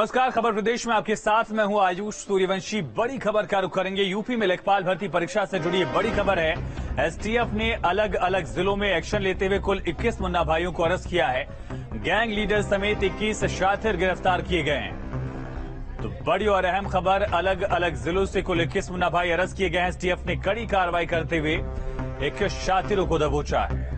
नमस्कार, खबर प्रदेश में आपके साथ मैं हूं आयुष सूर्यवंशी। बड़ी खबर का रुख करेंगे। यूपी में लेखपाल भर्ती परीक्षा से जुड़ी बड़ी खबर है। एसटीएफ ने अलग अलग जिलों में एक्शन लेते हुए कुल 21 मुन्ना भाइयों को अरेस्ट किया है। गैंग लीडर समेत 21 शातिर गिरफ्तार किए गए हैं। तो बड़ी और अहम खबर, अलग अलग जिलों से कुल 21 मुन्ना भाई अरेस्ट किए गए हैं। एसटीएफ ने कड़ी कार्रवाई करते हुए 21 शातिरों को दबोचा है।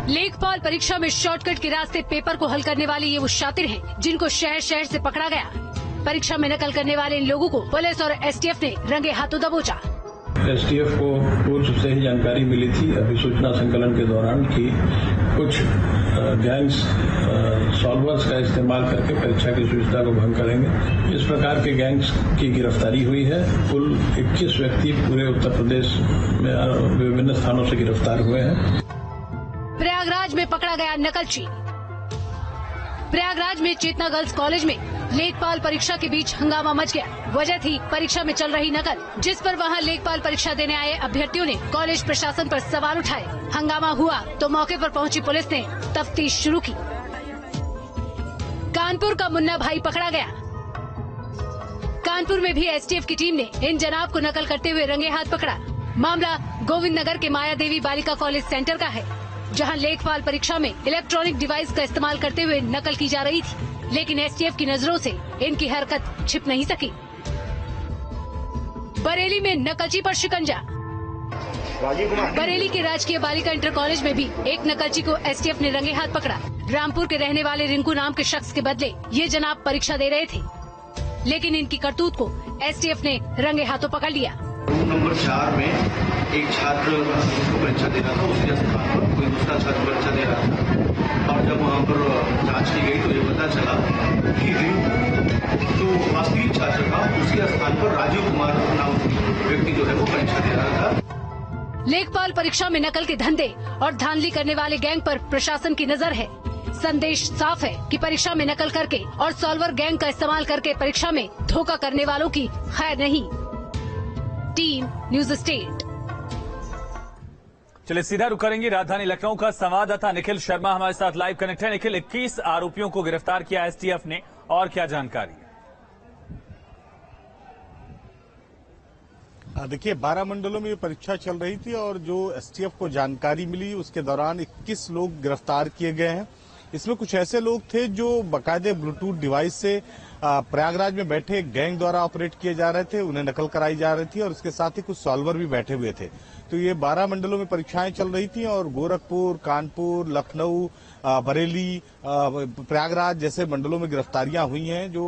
लेखपाल परीक्षा में शॉर्टकट के रास्ते पेपर को हल करने वाले ये वो शातिर हैं जिनको शहर शहर से पकड़ा गया। परीक्षा में नकल करने वाले इन लोगों को पुलिस और एसटीएफ ने रंगे हाथों दबोचा। एसटीएफ को पूर्व से ही जानकारी मिली थी अभिसूचना संकलन के दौरान कि कुछ गैंग्स सॉल्वर्स का इस्तेमाल करके परीक्षा की शुचिता को भंग करेंगे। इस प्रकार के गैंग्स की गिरफ्तारी हुई है। कुल 21 व्यक्ति पूरे उत्तर प्रदेश में विभिन्न स्थानों से गिरफ्तार हुए हैं। प्रयागराज में पकड़ा गया नकलची। प्रयागराज में चेतना गर्ल्स कॉलेज में लेखपाल परीक्षा के बीच हंगामा मच गया। वजह थी परीक्षा में चल रही नकल, जिस पर वहां लेखपाल परीक्षा देने आए अभ्यर्थियों ने कॉलेज प्रशासन पर सवाल उठाए। हंगामा हुआ तो मौके पर पहुंची पुलिस ने तफ्तीश शुरू की। कानपुर का मुन्ना भाई पकड़ा गया। कानपुर में भी एसटीएफ की टीम ने इन जनाब को नकल करते हुए रंगे हाथ पकड़ा। मामला गोविंद नगर के माया देवी बालिका कॉलेज सेंटर का है, जहां लेखपाल परीक्षा में इलेक्ट्रॉनिक डिवाइस का इस्तेमाल करते हुए नकल की जा रही थी, लेकिन एसटीएफ की नजरों से इनकी हरकत छिप नहीं सकी। बरेली में नकलची पर शिकंजा। बरेली के राजकीय बालिका इंटर कॉलेज में भी एक नकलची को एसटीएफ ने रंगे हाथ पकड़ा। रामपुर के रहने वाले रिंकू नाम के शख्स के बदले ये जनाब परीक्षा दे रहे थे, लेकिन इनकी करतूत को एसटीएफ ने रंगे हाथों पकड़ लिया। रूम नंबर 4 में एक छात्र परीक्षा दे रहा था, उसके स्थान पर कोई दूसरा छात्र परीक्षा दे रहा था। और जब वहाँ पर जांच की गई तो ये पता चला कि जो वास्तविक छात्र था उसके स्थान पर राजीव कुमार नाम व्यक्ति जो है वो परीक्षा दे रहा था। लेखपाल परीक्षा में नकल के धंधे और धांधली करने वाले गैंग पर प्रशासन की नजर है। संदेश साफ है कि परीक्षा में नकल करके और सॉल्वर गैंग का इस्तेमाल करके परीक्षा में धोखा करने वालों की खैर नहीं। Team news state. चलिए सीधा रुक करेंगे। राजधानी लखनऊ का संवाददाता निखिल शर्मा हमारे साथ लाइव कनेक्ट है। निखिल, 21 आरोपियों को गिरफ्तार किया एसटीएफ ने, और क्या जानकारी है? देखिए, 12 मंडलों में ये परीक्षा चल रही थी और जो एसटीएफ को जानकारी मिली उसके दौरान 21 लोग गिरफ्तार किए गए हैं। इसमें कुछ ऐसे लोग थे जो बाकायदे ब्लूटूथ डिवाइस से प्रयागराज में बैठे गैंग द्वारा ऑपरेट किए जा रहे थे, उन्हें नकल कराई जा रही थी और उसके साथ ही कुछ सॉल्वर भी बैठे हुए थे। तो ये 12 मंडलों में परीक्षाएं चल रही थी और गोरखपुर, कानपुर, लखनऊ, बरेली, प्रयागराज जैसे मंडलों में गिरफ्तारियां हुई हैं जो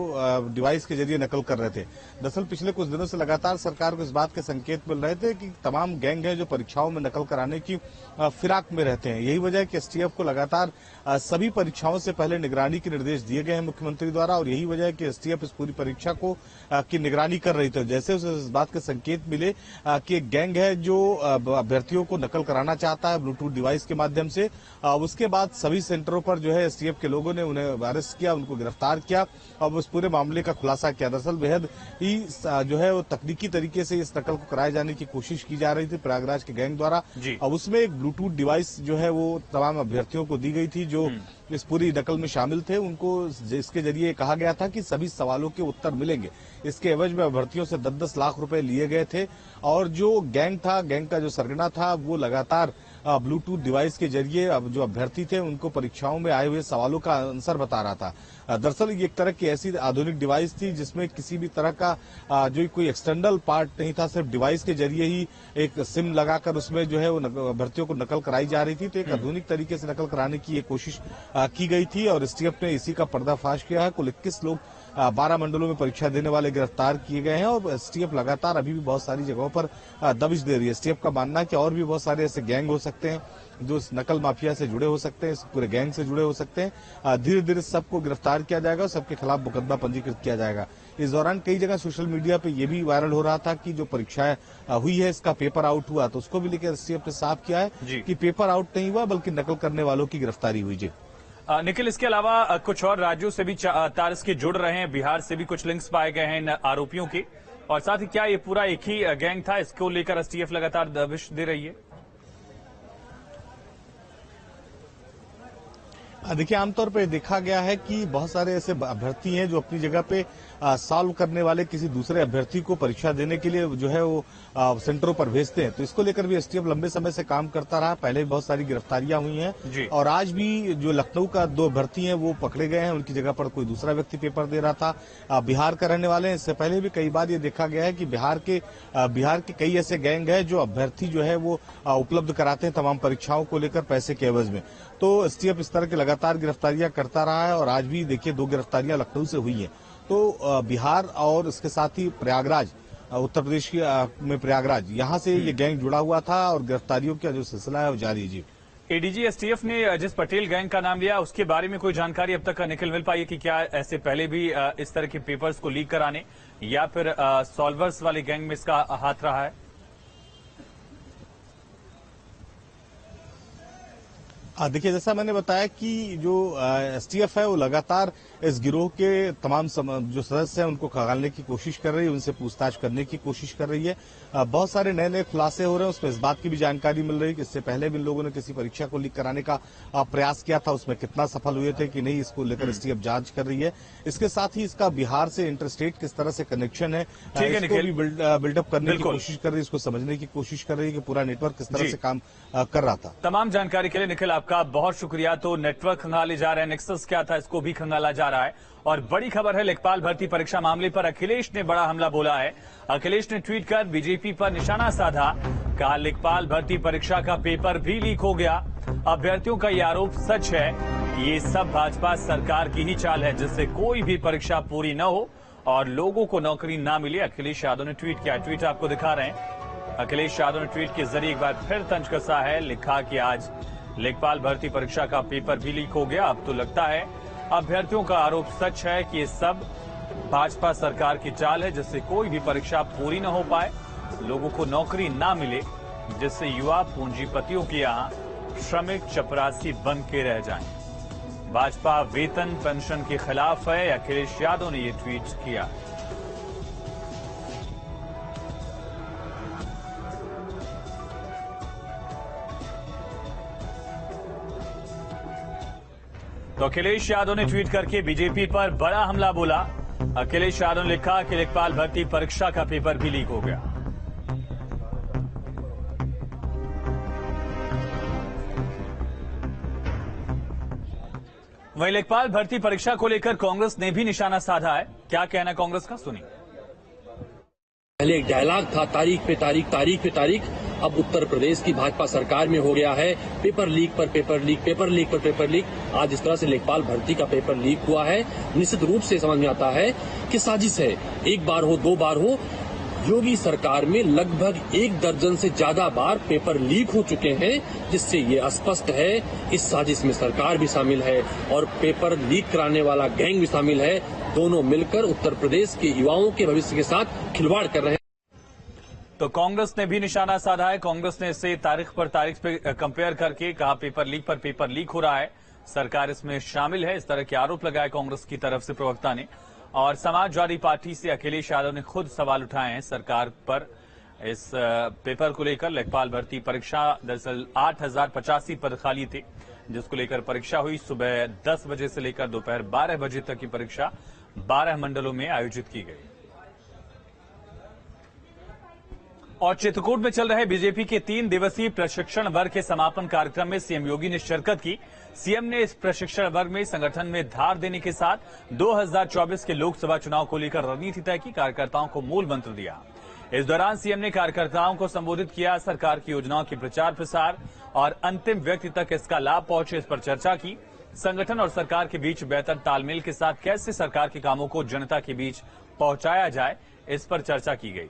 डिवाइस के जरिए नकल कर रहे थे। दरअसल पिछले कुछ दिनों से लगातार सरकार को इस बात के संकेत मिल रहे थे कि तमाम गैंग हैं जो परीक्षाओं में नकल कराने की फिराक में रहते हैं। यही वजह है कि एसटीएफ को लगातार सभी परीक्षाओं से पहले निगरानी के निर्देश दिए गए हैं मुख्यमंत्री द्वारा, और यही वजह है कि एसटीएफ इस पूरी परीक्षा को की निगरानी कर रही थी। जैसे उसे इस बात के संकेत मिले कि एक गैंग है जो अभ्यर्थियों को नकल कराना चाहता है ब्लूटूथ डिवाइस के माध्यम से, उसके बाद सभी सेंटरों पर जो है एसटीएफ के लोगों ने उन्हें अरेस्ट किया, उनको गिरफ्तार किया और उस पूरे मामले का खुलासा किया। दरअसल बेहद ही जो है वो तकनीकी तरीके से इस नकल को कराए जाने की कोशिश की जा रही थी प्रयागराज के गैंग द्वारा, और उसमें एक ब्लूटूथ डिवाइस जो है वो तमाम अभ्यर्थियों को दी गई थी जो इस पूरी नकल में शामिल थे। उनको इसके जरिए कहा गया था कि सभी सवालों के उत्तर मिलेंगे। इसके एवज में अभ्यर्थियों से 10-10 लाख रुपए लिए गए थे और जो गैंग था, गैंग का जो सरगना था, वो लगातार ब्लूटूथ डिवाइस के जरिए अब जो अभ्यर्थी थे उनको परीक्षाओं में आए हुए सवालों का आंसर बता रहा था। दरअसल ये एक तरह की ऐसी आधुनिक डिवाइस थी जिसमें किसी भी तरह का जो कोई एक्सटर्नल पार्ट नहीं था, सिर्फ डिवाइस के जरिए ही एक सिम लगाकर उसमें जो है वो अभ्यर्थियों को नकल कराई जा रही थी। तो एक आधुनिक तरीके से नकल कराने की ये कोशिश की गई थी और एसटीएफ ने इसी का पर्दाफाश किया है। कुल 21 लोग 12 मंडलों में परीक्षा देने वाले गिरफ्तार किए गए हैं और एसटीएफ लगातार अभी भी बहुत सारी जगहों पर दबिश दे रही है। एसटीएफ का मानना है कि और भी बहुत सारे ऐसे गैंग हो सकते हैं जो इस नकल माफिया से जुड़े हो सकते हैं, इस पूरे गैंग से जुड़े हो सकते हैं। धीरे धीरे सबको गिरफ्तार किया जाएगा और सबके खिलाफ मुकदमा पंजीकृत किया जाएगा। इस दौरान कई जगह सोशल मीडिया पे ये भी वायरल हो रहा था कि जो परीक्षाएं हुई है इसका पेपर आउट हुआ, तो उसको भी लेकर एसटीएफ ने साफ किया है कि पेपर आउट नहीं हुआ बल्कि नकल करने वालों की गिरफ्तारी हुई। जी निखिल, इसके अलावा कुछ और राज्यों से भी तार इसके जुड़ रहे हैं, बिहार से भी कुछ लिंक्स पाए गए हैं इन आरोपियों के, और साथ ही क्या ये पूरा एक ही गैंग था, इसको लेकर एसटीएफ लगातार दबिश दे रही है? देखिए, आमतौर पर देखा गया है कि बहुत सारे ऐसे अभ्यर्थी हैं जो अपनी जगह पे सॉल्व करने वाले किसी दूसरे अभ्यर्थी को परीक्षा देने के लिए जो है वो सेंटरों पर भेजते हैं। तो इसको लेकर भी एसटीएफ लंबे समय से काम करता रहा। पहले भी बहुत सारी गिरफ्तारियां हुई हैं और आज भी जो लखनऊ का 2 अभ्यर्थी हैं वो पकड़े गए हैं। उनकी जगह पर कोई दूसरा व्यक्ति पेपर दे रहा था। बिहार का रहने वाले हैं। इससे पहले भी कई बार ये देखा गया है कि बिहार के कई ऐसे गैंग है जो अभ्यर्थी जो है वो उपलब्ध कराते हैं तमाम परीक्षाओं को लेकर पैसे के एवज में। तो एसटीएफ इस तरह की लगातार गिरफ्तारियां करता रहा है और आज भी देखिए 2 गिरफ्तारियां लखनऊ से हुई हैं। तो बिहार और इसके साथ ही प्रयागराज, उत्तर प्रदेश में प्रयागराज, यहां से ये गैंग जुड़ा हुआ था और गिरफ्तारियों का जो सिलसिला है वो जारी है। जी, एडीजी एसटीएफ ने जिस पटेल गैंग का नाम लिया उसके बारे में कोई जानकारी अब तक निकल मिल पाई है कि क्या ऐसे पहले भी इस तरह के पेपर्स को लीक कराने या फिर सॉल्वर्स वाले गैंग में इसका हाथ रहा है? देखिए, जैसा मैंने बताया कि जो एसटीएफ है वो लगातार इस गिरोह के तमाम जो सदस्य हैं उनको खंगालने की कोशिश कर रही है, उनसे पूछताछ करने की कोशिश कर रही है। बहुत सारे नए नए खुलासे हो रहे हैं। उसमें इस बात की भी जानकारी मिल रही है कि इससे पहले भी इन लोगों ने किसी परीक्षा को लीक कराने का प्रयास किया था, उसमें कितना सफल हुए थे कि नहीं, इसको लेकर एसटीएफ जांच कर रही है। इसके साथ ही इसका बिहार से इंटरस्टेट किस तरह से कनेक्शन है, इसको भी बिल्डअप करने की कोशिश कर रही है, इसको समझने की कोशिश कर रही है कि पूरा नेटवर्क किस तरह से काम कर रहा था। तमाम जानकारी के लिए निखिल आपका बहुत शुक्रिया। तो नेटवर्क खंगाले जा रहे हैं, नेक्सस क्या था इसको भी खंगाला जा रहा है। और बड़ी खबर है, लेखपाल भर्ती परीक्षा मामले पर अखिलेश ने बड़ा हमला बोला है। अखिलेश ने ट्वीट कर बीजेपी पर निशाना साधा, कहा लेखपाल भर्ती परीक्षा का पेपर भी लीक हो गया। अभ्यर्थियों का यह आरोप सच है, ये सब भाजपा सरकार की ही चाल है जिससे कोई भी परीक्षा पूरी न हो और लोगों को नौकरी न मिले। अखिलेश यादव ने ट्वीट किया, ट्वीट आपको दिखा रहे हैं। अखिलेश यादव ने ट्वीट के जरिए एक बार फिर तंज कसा है, लिखा कि आज लेखपाल भर्ती परीक्षा का पेपर भी लीक हो गया। अब तो लगता है अभ्यर्थियों का आरोप सच है कि ये सब भाजपा सरकार की चाल है जिससे कोई भी परीक्षा पूरी न हो पाए, लोगों को नौकरी ना मिले, जिससे युवा पूंजीपतियों के यहां श्रमिक चपरासी बन के रह जाएं। भाजपा वेतन पेंशन के खिलाफ है, अखिलेश यादव ने ये ट्वीट किया। तो अखिलेश यादव ने ट्वीट करके बीजेपी पर बड़ा हमला बोला। अखिलेश यादव ने लिखा कि लेखपाल भर्ती परीक्षा का पेपर भी लीक हो गया। वहीं लेखपाल भर्ती परीक्षा को लेकर कांग्रेस ने भी निशाना साधा है। क्या कहना कांग्रेस का, सुनिए। पहले एक डायलॉग था, तारीख पे तारीख, तारीख पे तारीख। अब उत्तर प्रदेश की भाजपा सरकार में हो गया है पेपर लीक पर पेपर लीक, पेपर लीक पर पेपर लीक। आज इस तरह से लेखपाल भर्ती का पेपर लीक हुआ है, निश्चित रूप से समझ में आता है कि साजिश है। एक बार हो, 2 बार हो, योगी सरकार में लगभग 1 दर्जन से ज्यादा बार पेपर लीक हो चुके हैं, जिससे ये स्पष्ट है इस साजिश में सरकार भी शामिल है और पेपर लीक कराने वाला गैंग भी शामिल है। दोनों मिलकर उत्तर प्रदेश के युवाओं के भविष्य के साथ खिलवाड़ कर रहे हैं। तो कांग्रेस ने भी निशाना साधा है। कांग्रेस ने इसे तारीख पर तारीख पे कंपेयर करके कहा पेपर लीक पर पेपर लीक हो रहा है, सरकार इसमें शामिल है, इस तरह के आरोप लगाए कांग्रेस की तरफ से प्रवक्ता ने। और समाजवादी पार्टी से अखिलेश यादव ने खुद सवाल उठाए हैं सरकार पर इस पेपर को लेकर। लेखपाल भर्ती परीक्षा दरअसल 8085 पद खाली थे, जिसको लेकर परीक्षा हुई। सुबह 10 बजे से लेकर दोपहर 12 बजे तक की परीक्षा 12 मंडलों में आयोजित की गई। और चित्रकूट में चल रहे बीजेपी के 3 दिवसीय प्रशिक्षण वर्ग के समापन कार्यक्रम में सीएम योगी ने शिरकत की। सीएम ने इस प्रशिक्षण वर्ग में संगठन में धार देने के साथ 2024 के लोकसभा चुनाव को लेकर रणनीति तय की, कार्यकर्ताओं को मूल मंत्र दिया। इस दौरान सीएम ने कार्यकर्ताओं को संबोधित किया, सरकार की योजनाओं के प्रचार प्रसार और अंतिम व्यक्ति तक इसका लाभ पहुंचे, इस पर चर्चा की। संगठन और सरकार के बीच बेहतर तालमेल के साथ कैसे सरकार के कामों को जनता के बीच पहुंचाया जाए, इस पर चर्चा की गई।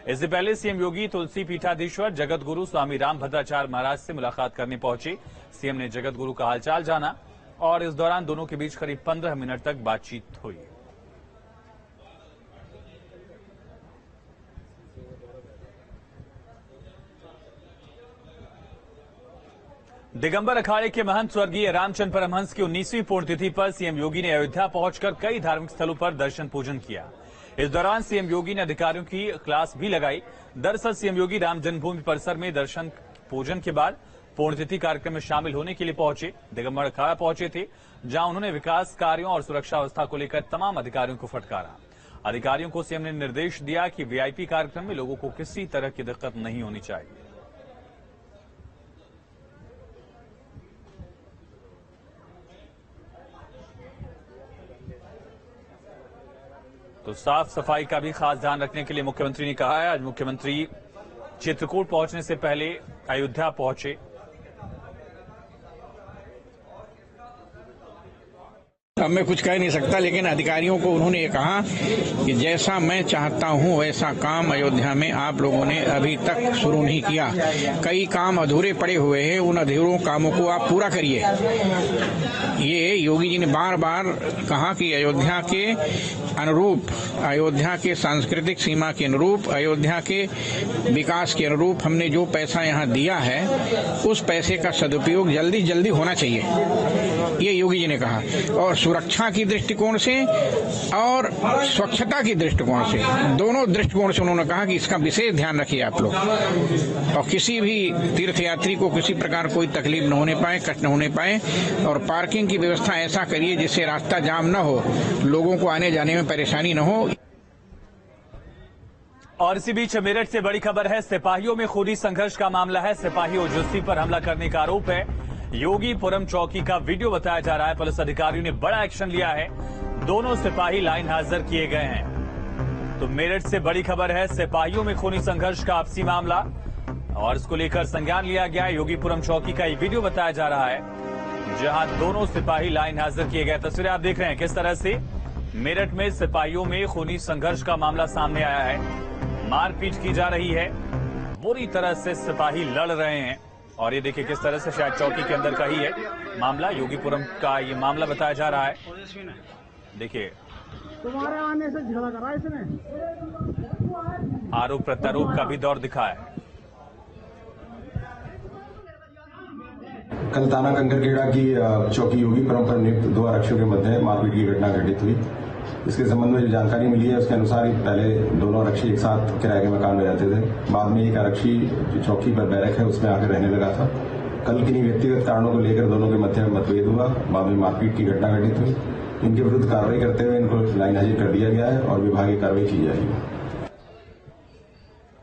इससे पहले सीएम योगी तुलसी पीठाधीश्वर जगत गुरु स्वामी रामभद्राचार्य महाराज से मुलाकात करने पहुंचे। सीएम ने जगत गुरु का हालचाल जाना और इस दौरान दोनों के बीच करीब 15 मिनट तक बातचीत हुई। दिगंबर अखाड़े के महंत स्वर्गीय रामचंद्र परमहंस की 19वीं पुण्यतिथि पर सीएम योगी ने अयोध्या पहुंचकर कई धार्मिक स्थलों पर दर्शन पूजन किया। इस दौरान सीएम योगी ने अधिकारियों की क्लास भी लगाई। दरअसल सीएम योगी राम जन्मभूमि परिसर में दर्शन पूजन के बाद पुण्यतिथि कार्यक्रम में शामिल होने के लिए पहुंचे। दिगंबर अखाड़ा पहुंचे थे, जहां उन्होंने विकास कार्यों और सुरक्षा व्यवस्था को लेकर तमाम अधिकारियों को फटकारा। अधिकारियों को सीएम ने निर्देश दिया कि वीआईपी कार्यक्रम में लोगों को किसी तरह की दिक्कत नहीं होनी चाहिए। तो साफ सफाई का भी खास ध्यान रखने के लिए मुख्यमंत्री ने कहा है। आज मुख्यमंत्री चित्रकूट पहुंचने से पहले अयोध्या पहुंचे। अब मैं कुछ कह नहीं सकता, लेकिन अधिकारियों को उन्होंने ये कहा कि जैसा मैं चाहता हूं वैसा काम अयोध्या में आप लोगों ने अभी तक शुरू नहीं किया। कई काम अधूरे पड़े हुए हैं, उन अधूरों कामों को आप पूरा करिए। ये योगी जी ने बार बार कहा कि अयोध्या के अनुरूप, अयोध्या के सांस्कृतिक सीमा के अनुरूप, अयोध्या के विकास के अनुरूप हमने जो पैसा यहाँ दिया है उस पैसे का सदुपयोग जल्दी जल्दी होना चाहिए, ये योगी जी ने कहा। और सुरक्षा की दृष्टिकोण से और स्वच्छता की दृष्टिकोण से, दोनों दृष्टिकोण से उन्होंने कहा कि इसका विशेष ध्यान रखिए आप लोग, और किसी भी तीर्थयात्री को किसी प्रकार कोई तकलीफ न होने पाए, कष्ट न होने पाए, और पार्किंग की व्यवस्था ऐसा करिए जिससे रास्ता जाम न हो, लोगों को आने जाने में परेशानी न हो। और इसी बीच मेरठ से बड़ी खबर है। सिपाहियों में खूनी संघर्ष का मामला है। सिपाही ओजस्वी पर हमला करने का आरोप है। योगीपुरम चौकी का वीडियो बताया जा रहा है। पुलिस अधिकारियों ने बड़ा एक्शन लिया है। दोनों सिपाही लाइन हाजिर किए गए हैं। तो मेरठ से बड़ी खबर है। सिपाहियों में खूनी संघर्ष का आपसी मामला, और इसको लेकर संज्ञान लिया गया है। योगीपुरम चौकी का ये वीडियो बताया जा रहा है, जहां दोनों सिपाही लाइन हाजिर किए गए। तस्वीरें आप देख रहे हैं किस तरह से मेरठ में सिपाहियों में खूनी संघर्ष का मामला सामने आया है। मारपीट की जा रही है, बुरी तरह से सिपाही लड़ रहे हैं। और ये देखिए किस तरह से, शायद चौकी के अंदर का ही है मामला। योगीपुरम का ये मामला बताया जा रहा है। देखिए तुम्हारे आने से झगड़ा करा इसने। आरोप प्रत्यारोप का भी दौर दिखा है। कल थाना कंकरखेड़ा की चौकी योगीपुरम पर नियुक्त 2 आरक्षियों के मध्य मारपीट की घटना घटित हुई। इसके संबंध में जो जानकारी मिली है उसके अनुसार ही पहले दोनों आरक्षी एक साथ किराए के मकान में रहते थे। बाद में एक आरक्षी जो चौकी पर बैरक है उसमें आकर रहने लगा था। कल किन्हीं व्यक्तिगत कारणों को लेकर दोनों के मध्य मतभेद हुआ। बाद में मारपीट की घटना घटित हुई। इनके विरुद्ध कार्रवाई करते हुए इनको लाइन हाजिर कर दिया गया है और विभागीय कार्रवाई की जाएगी।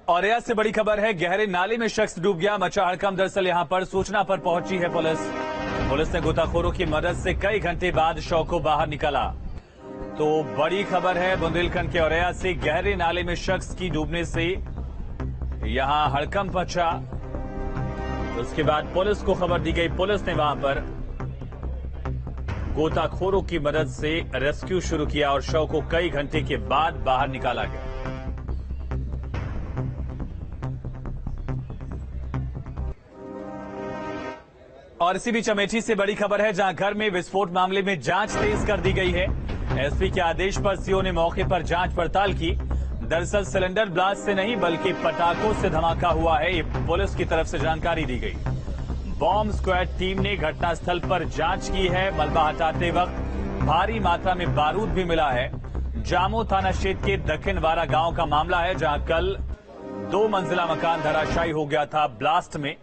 औरैया से बड़ी खबर है। गहरे नाले में शख्स डूब गया, मचा हड़कंप। दरअसल यहां पर सूचना पर पहुंची है पुलिस ने गोताखोरों की मदद से कई घंटे बाद शव को बाहर निकाला। तो बड़ी खबर है बुंदेलखंड के औरैया से। गहरे नाले में शख्स की डूबने से यहां हड़कंप मचा। उसके बाद पुलिस को खबर दी गई। पुलिस ने वहां पर गोताखोरों की मदद से रेस्क्यू शुरू किया और शव को कई घंटे के बाद बाहर निकाला गया। और इसी बीच अमेठी से बड़ी खबर है, जहां घर में विस्फोट मामले में जांच तेज कर दी गई है। एसपी के आदेश पर सीओ ने मौके पर जांच पड़ताल की। दरअसल सिलेंडर ब्लास्ट से नहीं बल्कि पटाखों से धमाका हुआ है, ये पुलिस की तरफ से जानकारी दी गई। बॉम्ब स्क्वाड टीम ने घटनास्थल पर जांच की है। मलबा हटाते वक्त भारी मात्रा में बारूद भी मिला है। जामो थाना क्षेत्र के दक्षिणवारा गांव का मामला है, जहां कल 2 मंजिला मकान धराशायी हो गया था ब्लास्ट में,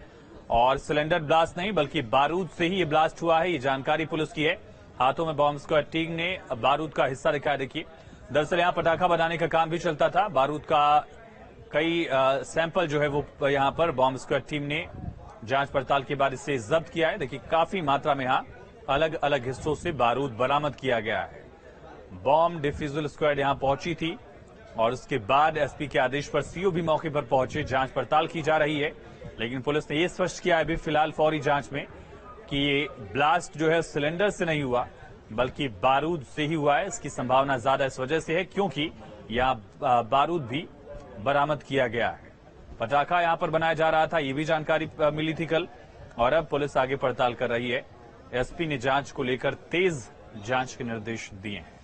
और सिलेंडर ब्लास्ट नहीं बल्कि बारूद से ही ये ब्लास्ट हुआ है। ये जानकारी पुलिस की है। हाथों में बॉम्ब स्क्वाड टीम ने बारूद का हिस्सा दिखाया। देखिए दरअसल यहां पटाखा बनाने का काम भी चलता था। बारूद का कई सैंपल जो है वो यहां पर बॉम्ब स्क्वाड टीम ने जांच पड़ताल के बाद इसे जब्त किया है। देखिए काफी मात्रा में यहां अलग अलग हिस्सों से बारूद बरामद किया गया है। बॉम्ब डिफ्यूजल स्क्वाड यहां पहुंची थी और उसके बाद एसपी के आदेश पर सीओ भी मौके पर पहुंचे। जांच पड़ताल की जा रही है, लेकिन पुलिस ने यह स्पष्ट किया है अभी फिलहाल फौरी जांच में कि ये ब्लास्ट जो है सिलेंडर से नहीं हुआ बल्कि बारूद से ही हुआ है। इसकी संभावना ज्यादा इस वजह से है क्योंकि यहां बारूद भी बरामद किया गया है। पटाखा यहां पर बनाया जा रहा था, ये भी जानकारी मिली थी कल, और अब पुलिस आगे पड़ताल कर रही है। एसपी ने जांच को लेकर तेज जांच के निर्देश दिए हैं।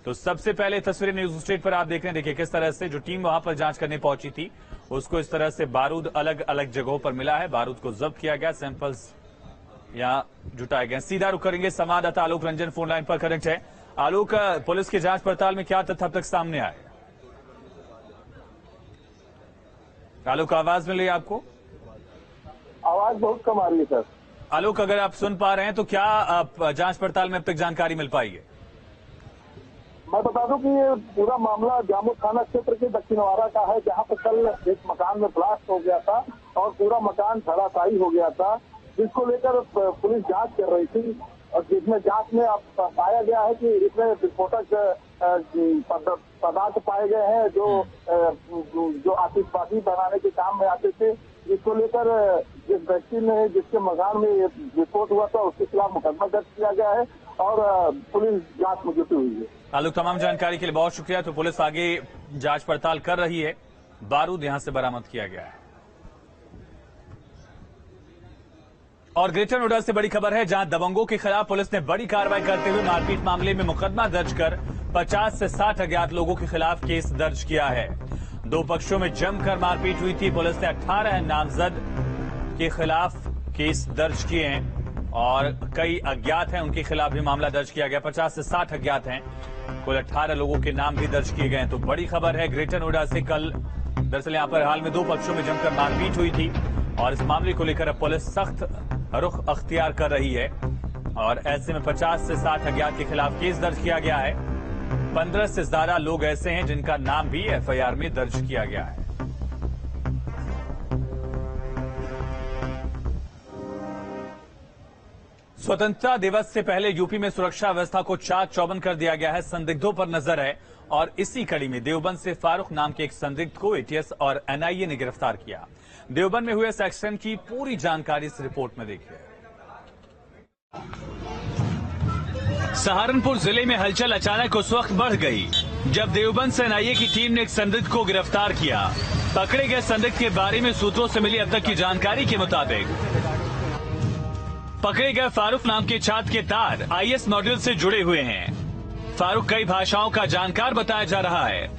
तो सबसे पहले तस्वीरें न्यूज स्टेट पर आप देख रहे हैं। देखिए किस तरह से जो टीम वहां पर जांच करने पहुंची थी उसको इस तरह से बारूद अलग अलग जगहों पर मिला है। बारूद को जब्त किया गया, सैंपल्स यहां जुटाए गए। सीधा रुख करेंगे, संवाददाता आलोक रंजन फोन लाइन पर कनेक्ट है। आलोक, पुलिस की जांच पड़ताल में क्या तथ्य अब तक सामने आए? आलोक, आवाज मिल रही है आपको? आवाज बहुत कम आ रही है सर। आलोक, अगर आप सुन पा रहे हैं तो क्या जांच पड़ताल में अब तक जानकारी मिल पाई है? मैं बता दूं कि ये पूरा मामला जामुन थाना क्षेत्र के दक्षिणवाड़ा का है, जहां पर कल एक मकान में ब्लास्ट हो गया था और पूरा मकान धराशायी हो गया था, जिसको लेकर पुलिस जांच कर रही थी। और जिसमें जांच में अब पाया गया है कि इसमें विस्फोटक पदार्थ पाए गए हैं जो आतिशबाजी बनाने के काम में आते थे, जिसको लेकर जिस व्यक्ति ने जिसके मकान में विस्फोट हुआ था उसके खिलाफ मुकदमा दर्ज किया गया है और पुलिस जांच में जुटी हुई है। आलोक, तमाम जानकारी के लिए बहुत शुक्रिया। तो पुलिस आगे जांच पड़ताल कर रही है। बारूद यहां से बरामद किया गया है। और ग्रेटर नोएडा से बड़ी खबर है, जहां दबंगों के खिलाफ पुलिस ने बड़ी कार्रवाई करते हुए मारपीट मामले में मुकदमा दर्ज कर 50 से 60 अज्ञात लोगों के खिलाफ केस दर्ज किया है। दो पक्षों में जमकर मारपीट हुई थी। पुलिस ने 18 नामजद के खिलाफ केस दर्ज किए हैं और कई अज्ञात हैं, उनके खिलाफ भी मामला दर्ज किया गया। 50 से 60 अज्ञात हैं, कुल 18 लोगों के नाम भी दर्ज किए गए हैं। तो बड़ी खबर है ग्रेटर नोएडा से। कल दरअसल यहां पर हाल में दो पक्षों में जमकर मारपीट हुई थी और इस मामले को लेकर अब पुलिस सख्त रुख अख्तियार कर रही है और ऐसे में 50 से 60 अज्ञात के खिलाफ केस दर्ज किया गया है। 15 से ज्यादा लोग ऐसे हैं जिनका नाम भी एफआईआर में दर्ज किया गया है। स्वतंत्रता दिवस से पहले यूपी में सुरक्षा व्यवस्था को चाक चौबंद कर दिया गया है। संदिग्धों पर नजर है और इसी कड़ी में देवबंद से फारूक नाम के एक संदिग्ध को एटीएस और एनआईए ने गिरफ्तार किया। देवबंद में हुए इस एक्सीडेंट की पूरी जानकारी इस रिपोर्ट में देखिए। सहारनपुर जिले में हलचल अचानक उस वक्त बढ़ गई जब देवबंद से एनआईए की टीम ने एक संदिग्ध को गिरफ्तार किया। पकड़े गए संदिग्ध के बारे में सूत्रों से मिली अब तक की जानकारी के मुताबिक पकड़े गए फारूक नाम के छात्र के तार आईएएस मॉड्यूल से जुड़े हुए हैं। फारूक कई भाषाओं का जानकार बताया जा रहा है।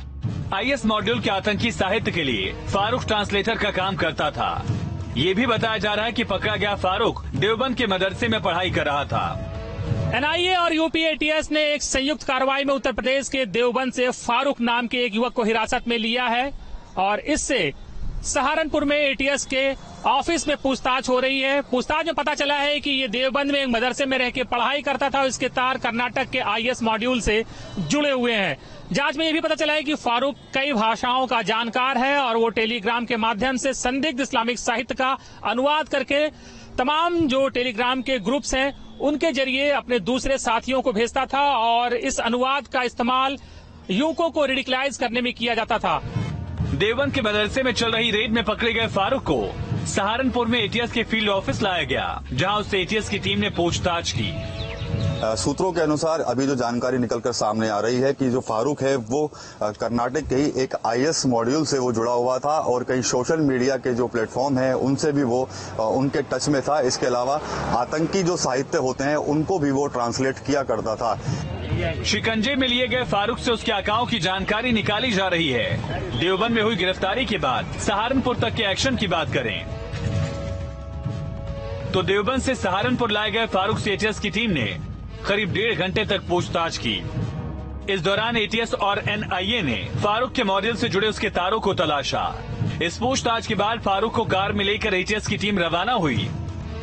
आईएएस मॉड्यूल के आतंकी साहित्य के लिए फारूक ट्रांसलेटर का काम करता था। ये भी बताया जा रहा है कि पकड़ा गया फारूक देवबंद के मदरसे में पढ़ाई कर रहा था। एनआईए और यूपी एटीएस ने एक संयुक्त कार्रवाई में उत्तर प्रदेश के देवबंद से फारूक नाम के एक युवक को हिरासत में लिया है और इससे सहारनपुर में एटीएस के ऑफिस में पूछताछ हो रही है। पूछताछ में पता चला है कि ये देवबंद में एक मदरसे में रह के पढ़ाई करता था और इसके तार कर्नाटक के आईएएस मॉड्यूल से जुड़े हुए हैं। जांच में यह भी पता चला है कि फारूक कई भाषाओं का जानकार है और वो टेलीग्राम के माध्यम से संदिग्ध इस्लामिक साहित्य का अनुवाद करके तमाम जो टेलीग्राम के ग्रुप्स हैं उनके जरिए अपने दूसरे साथियों को भेजता था और इस अनुवाद का इस्तेमाल युवकों को रेडिकलाइज करने में किया जाता था। देवबंद के मदरसे में चल रही रेड में पकड़े गए फारूक को सहारनपुर में एटीएस के फील्ड ऑफिस लाया गया, जहां उससे एटीएस की टीम ने पूछताछ की। सूत्रों के अनुसार अभी जो जानकारी निकलकर सामने आ रही है कि जो फारूक है वो कर्नाटक के ही एक आईएएस मॉड्यूल से वो जुड़ा हुआ था और कई सोशल मीडिया के जो प्लेटफॉर्म हैं उनसे भी वो उनके टच में था। इसके अलावा आतंकी जो साहित्य होते हैं उनको भी वो ट्रांसलेट किया करता था। शिकंजे में लिए गए फारूक से उसके आकाओं की जानकारी निकाली जा रही है। देवबंद में हुई गिरफ्तारी के बाद सहारनपुर तक के एक्शन की बात करें तो देवबंद से सहारनपुर लाए गए फारूक से एटीएस की टीम ने करीब 1.5 घंटे तक पूछताछ की। इस दौरान एटीएस और एनआईए ने फारूक के मॉड्यूल से जुड़े उसके तारों को तलाशा। इस पूछताछ के बाद फारूक को कार में लेकर एटीएस की टीम रवाना हुई,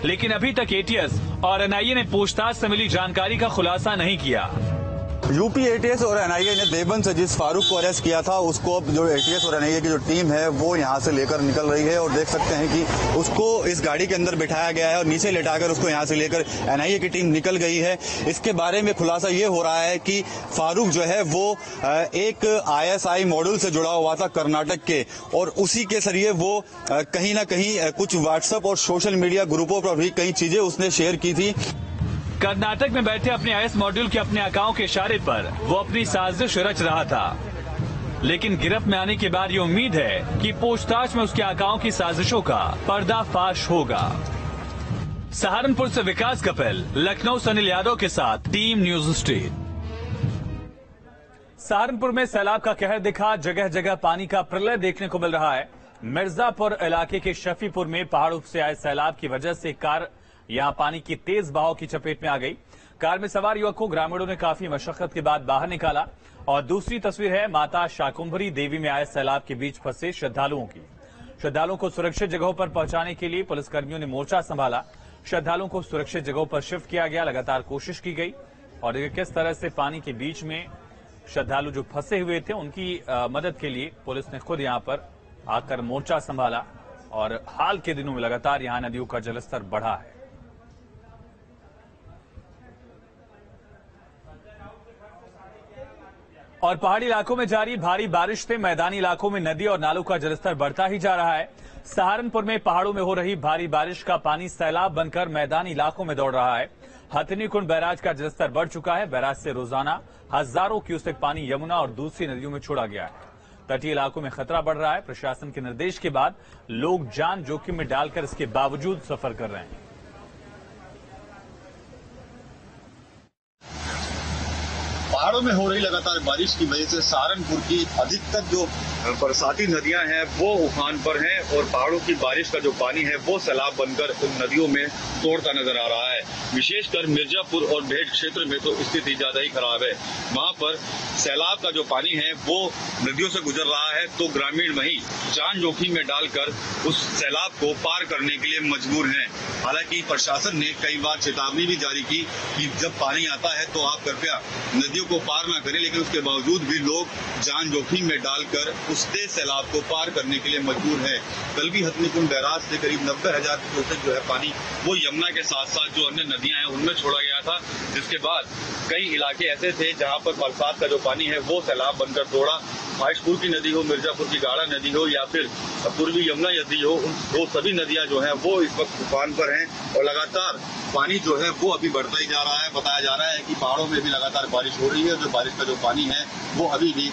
लेकिन अभी तक एटीएस और एनआईए ने पूछताछ से मिली जानकारी का खुलासा नहीं किया। यूपी एटीएस और एनआईए ने देवबंद से जिस फारूक को अरेस्ट किया था उसको अब जो एटीएस और एनआईए की जो टीम है वो यहाँ से लेकर निकल रही है और देख सकते हैं कि उसको इस गाड़ी के अंदर बिठाया गया है और नीचे लेटाकर उसको यहाँ से लेकर एनआईए की टीम निकल गई है। इसके बारे में खुलासा ये हो रहा है कि फारूक जो है वो एक आईएसआई मॉड्यूल से जुड़ा हुआ था कर्नाटक के और उसी के जरिए वो कहीं ना कहीं कुछ व्हाट्सएप और सोशल मीडिया ग्रुपों पर भी कई चीजें उसने शेयर की थी। कर्नाटक में बैठे अपने आईएएस मॉड्यूल के अपने आकाओं के इशारे पर वो अपनी साजिश रच रहा था, लेकिन गिरफ्त में आने के बाद ये उम्मीद है कि पूछताछ में उसके आकाओं की साजिशों का पर्दाफाश होगा। सहारनपुर से विकास कपिल, लखनऊ से अनिल यादव के साथ टीम न्यूज स्ट्रीट। सहारनपुर में सैलाब का कहर दिखा, जगह जगह पानी का प्रलय देखने को मिल रहा है। मिर्जापुर इलाके के शफीपुर में पहाड़ों से आए सैलाब की वजह से कार यहां पानी की तेज बहाव की चपेट में आ गई। कार में सवार युवक को ग्रामीणों ने काफी मशक्कत के बाद बाहर निकाला। और दूसरी तस्वीर है माता शाकुंभरी देवी में आए सैलाब के बीच फंसे श्रद्धालुओं की। श्रद्धालुओं को सुरक्षित जगहों पर पहुंचाने के लिए पुलिसकर्मियों ने मोर्चा संभाला। श्रद्धालुओं को सुरक्षित जगहों पर शिफ्ट किया गया, लगातार कोशिश की गई और किस तरह से पानी के बीच में श्रद्धालु जो फंसे हुए थे उनकी मदद के लिए पुलिस ने खुद यहां पर आकर मोर्चा संभाला और हाल के दिनों में लगातार यहां नदियों का जलस्तर बढ़ा है। और पहाड़ी इलाकों में जारी भारी बारिश से मैदानी इलाकों में नदी और नालों का जलस्तर बढ़ता ही जा रहा है। सहारनपुर में पहाड़ों में हो रही भारी बारिश का पानी सैलाब बनकर मैदानी इलाकों में दौड़ रहा है। हथिनीकुंड बैराज का जलस्तर बढ़ चुका है। बैराज से रोजाना हजारों क्यूसेक पानी यमुना और दूसरी नदियों में छोड़ा गया है। तटीय इलाकों में खतरा बढ़ रहा है। प्रशासन के निर्देश के बाद लोग जान जोखिम में डालकर इसके बावजूद सफर कर रहे हैं। पहाड़ों में हो रही लगातार बारिश की वजह से सहारनपुर की अधिकतर जो बरसाती नदियां हैं वो उफान पर हैं और पहाड़ों की बारिश का जो पानी है वो सैलाब बनकर उन नदियों में तोड़ता नजर आ रहा है। विशेषकर मिर्जापुर और भेड़ क्षेत्र में तो स्थिति ज्यादा ही खराब है। वहां पर सैलाब का जो पानी है वो नदियों से गुजर रहा है तो ग्रामीण वहीं जान जोखिम में डालकर उस सैलाब को पार करने के लिए मजबूर हैं। हालांकि प्रशासन ने कई बार चेतावनी भी जारी की कि जब पानी आता है तो आप कृपया नदियों को पार न करें, लेकिन उसके बावजूद भी लोग जान जोखिम में डालकर उस तेज सैलाब को पार करने के लिए मजबूर है। कल भी हथिनीकुंड बैराज से करीब 90,000 क्यूसेक जो है पानी वो यमुना के साथ साथ जो अन्य नदियां हैं उनमें छोड़ा गया था, जिसके बाद कई इलाके ऐसे थे जहां पर बरसात का जो पानी है वो सैलाब बनकर दौड़ा। महेशपुर की नदी हो, मिर्जापुर की गाड़ा नदी हो या फिर पूर्वी यमुना नदी हो, वो सभी नदियां जो हैं वो इस वक्त तूफान पर हैं और लगातार पानी जो है वो अभी बढ़ता ही जा रहा है। बताया जा रहा है कि पहाड़ों में भी लगातार बारिश हो रही है। जो बारिश का जो पानी है वो अभी भी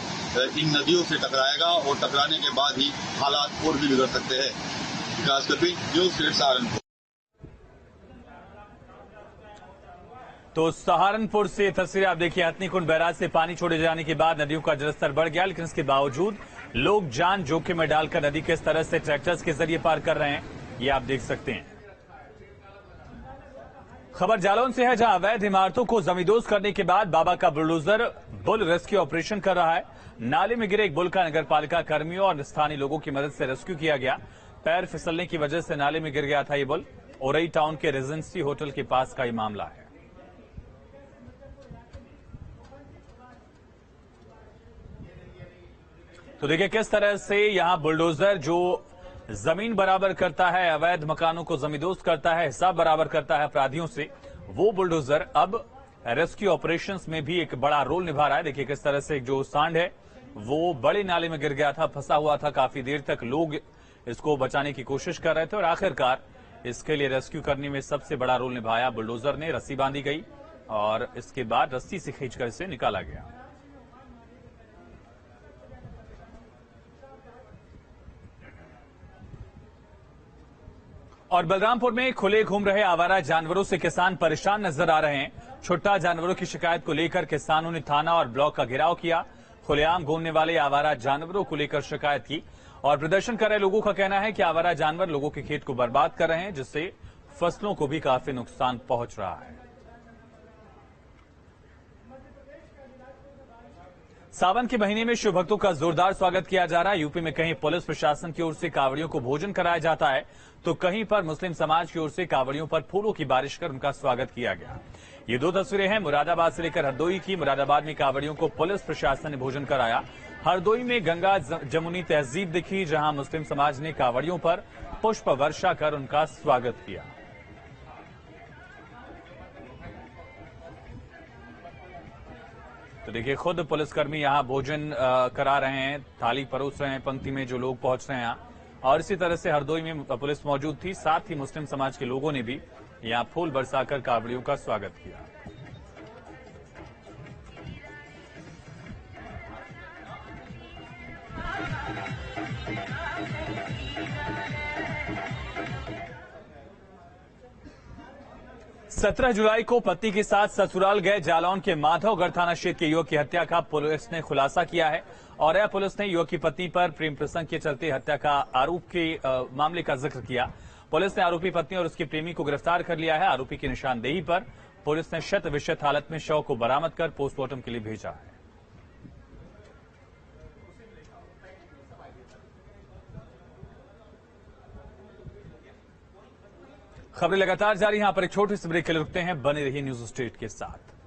इन नदियों से टकराएगा और टकराने के बाद ही हालात और भी बिगड़ सकते हैं। विकास कपिल, न्यूज़ 8 सहारनपुर। तो सहारनपुर से तस्वीरें आप देखिए। हथिनीकुंड बैराज से पानी छोड़े जाने के बाद नदियों का जलस्तर बढ़ गया, लेकिन इसके बावजूद लोग जान जोखिम में डालकर नदी किस तरह से ट्रैक्टर्स के जरिए पार कर रहे हैं ये आप देख सकते हैं। खबर जालौन से है, जहां अवैध इमारतों को जमींदोज करने के बाद बाबा का बुलडोजर बुल रेस्क्यू ऑपरेशन कर रहा है। नाले में गिरे एक बुल का नगर पालिका कर्मियों और स्थानीय लोगों की मदद से रेस्क्यू किया गया। पैर फिसलने की वजह से नाले में गिर गया था ये बुल। ओरई टाउन के रेजेंसी होटल के पास का ये मामला है। तो देखिए किस तरह से यहां बुलडोजर जो जमीन बराबर करता है, अवैध मकानों को जमींदोज करता है, हिसाब बराबर करता है अपराधियों से, वो बुलडोजर अब रेस्क्यू ऑपरेशंस में भी एक बड़ा रोल निभा रहा है। देखिए किस तरह से जो सांड है वो बड़े नाले में गिर गया था, फंसा हुआ था। काफी देर तक लोग इसको बचाने की कोशिश कर रहे थे और आखिरकार इसके लिए रेस्क्यू करने में सबसे बड़ा रोल निभाया बुलडोजर ने। रस्सी बांधी गई और इसके बाद रस्सी से खींचकर इसे निकाला गया। और बलरामपुर में खुले घूम रहे आवारा जानवरों से किसान परेशान नजर आ रहे हैं। छुट्टा जानवरों की शिकायत को लेकर किसानों ने थाना और ब्लॉक का घेराव किया। खुलेआम घूमने वाले आवारा जानवरों को लेकर शिकायत की और प्रदर्शन कर रहे लोगों का कहना है कि आवारा जानवर लोगों के खेत को बर्बाद कर रहे हैं, जिससे फसलों को भी काफी नुकसान पहुंच रहा है। सावन के महीने में शिव भक्तों का जोरदार स्वागत किया जा रहा है। यूपी में कहीं पुलिस प्रशासन की ओर से कांवड़ियों को भोजन कराया जाता है तो कहीं पर मुस्लिम समाज की ओर से कांवड़ियों पर फूलों की बारिश कर उनका स्वागत किया गया। ये दो तस्वीरें हैं मुरादाबाद से लेकर हरदोई की। मुरादाबाद में कांवड़ियों को पुलिस प्रशासन ने भोजन कराया। हरदोई में गंगा जमुनी तहजीब दिखी, जहां मुस्लिम समाज ने कांवड़ियों पर पुष्प वर्षा कर उनका स्वागत किया। तो देखिए खुद पुलिसकर्मी यहां भोजन करा रहे हैं, थाली परोस रहे हैं पंक्ति में जो लोग पहुंच रहे हैं यहां। और इसी तरह से हरदोई में पुलिस मौजूद थी, साथ ही मुस्लिम समाज के लोगों ने भी यहां फूल बरसाकर कांवड़ियों का स्वागत किया। सत्रह जुलाई को पति के साथ ससुराल गए जालौन के माधवगढ़ थाना क्षेत्र के युवक की हत्या का पुलिस ने खुलासा किया है और यह पुलिस ने युवक की पत्नी पर प्रेम प्रसंग के चलते हत्या का आरोप के मामले का जिक्र किया। पुलिस ने आरोपी पत्नी और उसके प्रेमी को गिरफ्तार कर लिया है। आरोपी की निशानदेही पर पुलिस ने शत विशत हालत में शव को बरामद कर पोस्टमार्टम के लिए भेजा है। खबरें लगातार जारी। यहां पर एक छोटे से ब्रेक के लिए रुकते हैं। बने रहिए न्यूज स्टेट के साथ।